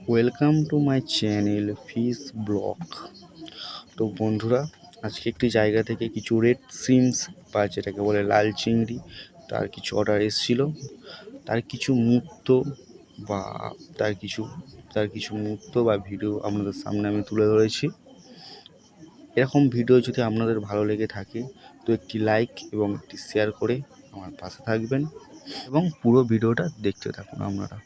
Welcome to my channel fish blog. তো বন্ধুরা, আজকে একটি জায়গা থেকে কিছু রেড সিমস বা যেটাকে বলে লাল চিংড়ি, তার কিছু অর্ডার এসেছিলো। তার কিছু মুহূর্ত বা তার কিছু মুহূর্ত বা ভিডিও আপনাদের সামনে আমি তুলে ধরেছি। এরকম ভিডিও যদি আপনাদের ভালো লেগে থাকে তো একটি লাইক এবং একটি শেয়ার করে আমার পাশে থাকবেন এবং পুরো ভিডিওটা দেখতে থাকুন আপনারা।